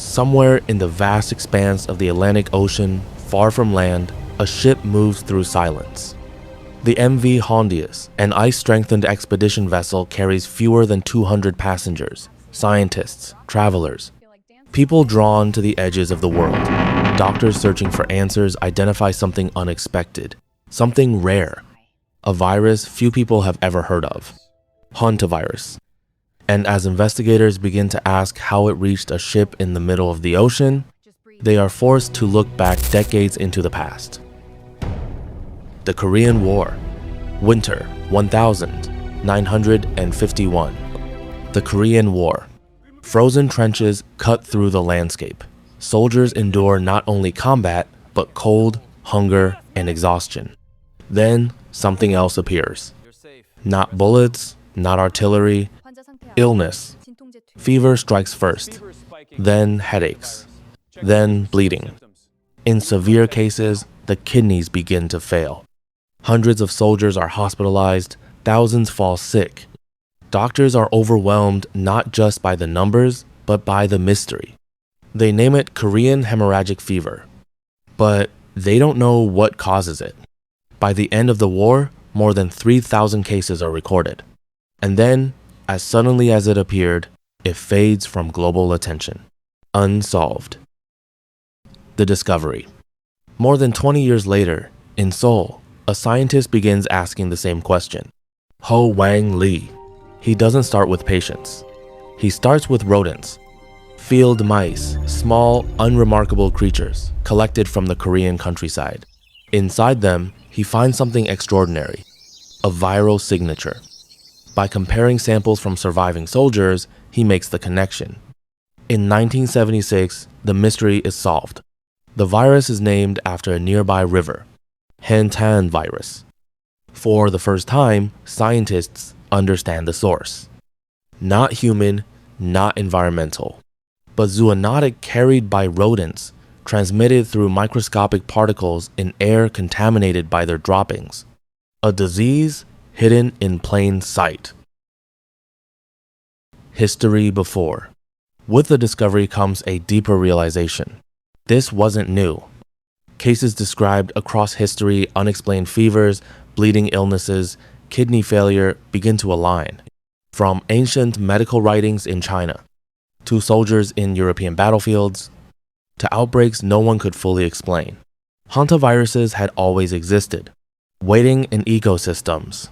Somewhere in the vast expanse of the Atlantic Ocean, far from land, a ship moves through silence. The MV Hantavirus, an ice-strengthened expedition vessel, carries fewer than 200 passengers, scientists, travelers, people drawn to the edges of the world. Doctors searching for answers identify something unexpected, something rare, a virus few people have ever heard of, Hantavirus. And as investigators begin to ask how it reached a ship in the middle of the ocean, they are forced to look back decades into the past. The Korean War, winter 1951. The Korean War. Frozen trenches cut through the landscape. Soldiers endure not only combat, but cold, hunger, and exhaustion. Then something else appears. Not bullets, not artillery, illness. Fever strikes first, then headaches, then bleeding. In severe cases, the kidneys begin to fail. Hundreds of soldiers are hospitalized, thousands fall sick. Doctors are overwhelmed not just by the numbers, but by the mystery. They name it Korean hemorrhagic fever, but they don't know what causes it. By the end of the war, more than 3,000 cases are recorded. And then, as suddenly as it appeared, it fades from global attention. Unsolved. The discovery. More than 20 years later, in Seoul, a scientist begins asking the same question. Ho Wang Lee. He doesn't start with patients. He starts with rodents. Field mice, small, unremarkable creatures, collected from the Korean countryside. Inside them, he finds something extraordinary, a viral signature. By comparing samples from surviving soldiers, he makes the connection. In 1976, the mystery is solved. The virus is named after a nearby river, Hantavirus. For the first time, scientists understand the source. Not human, not environmental, but zoonotic carried by rodents, transmitted through microscopic particles in air contaminated by their droppings. A disease hidden in plain sight. History before. With the discovery comes a deeper realization. This wasn't new. Cases described across history, unexplained fevers, bleeding illnesses, kidney failure begin to align. From ancient medical writings in China, to soldiers in European battlefields, to outbreaks no one could fully explain. Hantaviruses had always existed, waiting in ecosystems,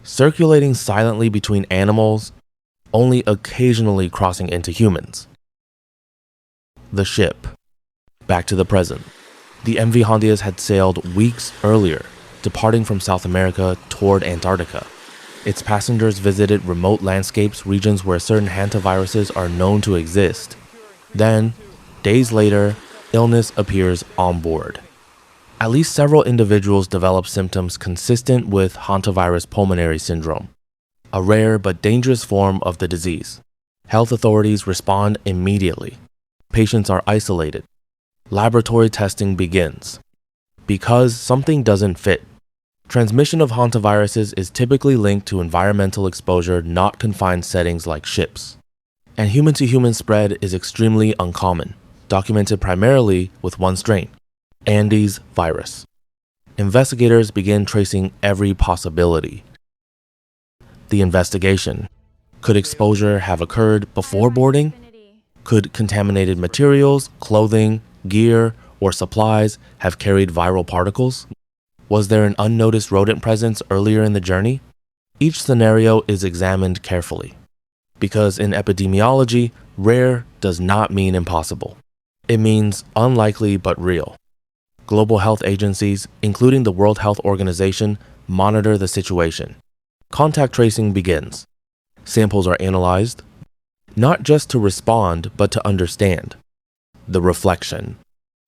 circulating silently between animals, only occasionally crossing into humans. The ship. Back to the present. The MV Hantavirus had sailed weeks earlier, departing from South America toward Antarctica. Its passengers visited remote landscapes, regions where certain hantaviruses are known to exist. Then, days later, illness appears on board. At least several individuals develop symptoms consistent with hantavirus pulmonary syndrome, a rare but dangerous form of the disease. Health authorities respond immediately. Patients are isolated. Laboratory testing begins. Because something doesn't fit. Transmission of hantaviruses is typically linked to environmental exposure, not confined settings like ships. And human-to-human spread is extremely uncommon, documented primarily with one strain, Andes virus. Investigators begin tracing every possibility. The investigation. Could exposure have occurred before boarding? Could contaminated materials, clothing, gear, or supplies have carried viral particles? Was there an unnoticed rodent presence earlier in the journey? Each scenario is examined carefully, because in epidemiology, rare does not mean impossible. It means unlikely but real. Global health agencies, including the World Health Organization, monitor the situation. Contact tracing begins. Samples are analyzed, not just to respond, but to understand. The reflection.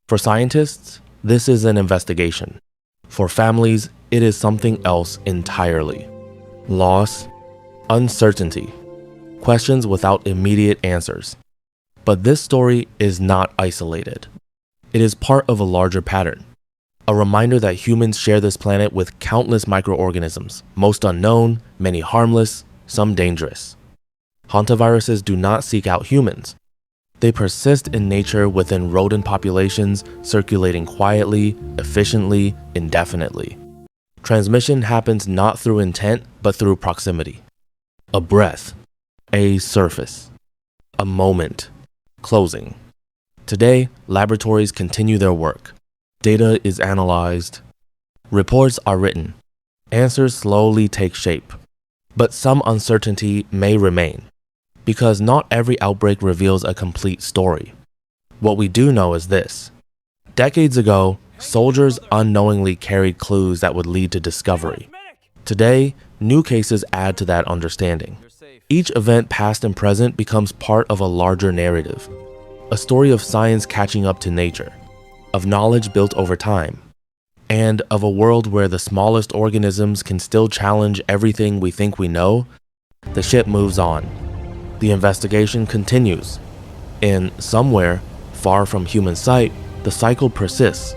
For scientists, this is an investigation. For families, it is something else entirely. Loss, uncertainty, questions without immediate answers. But this story is not isolated. It is part of a larger pattern. A reminder that humans share this planet with countless microorganisms, most unknown, many harmless, some dangerous. Hantaviruses do not seek out humans. They persist in nature within rodent populations, circulating quietly, efficiently, indefinitely. Transmission happens not through intent, but through proximity. A breath, a surface, a moment, closing. Today, laboratories continue their work. Data is analyzed. Reports are written. Answers slowly take shape. But some uncertainty may remain, because not every outbreak reveals a complete story. What we do know is this. Decades ago, soldiers unknowingly carried clues that would lead to discovery. Today, new cases add to that understanding. Each event, past and present, becomes part of a larger narrative. A story of science catching up to nature, of knowledge built over time, and of a world where the smallest organisms can still challenge everything we think we know. The ship moves on. The investigation continues. And somewhere, far from human sight, the cycle persists.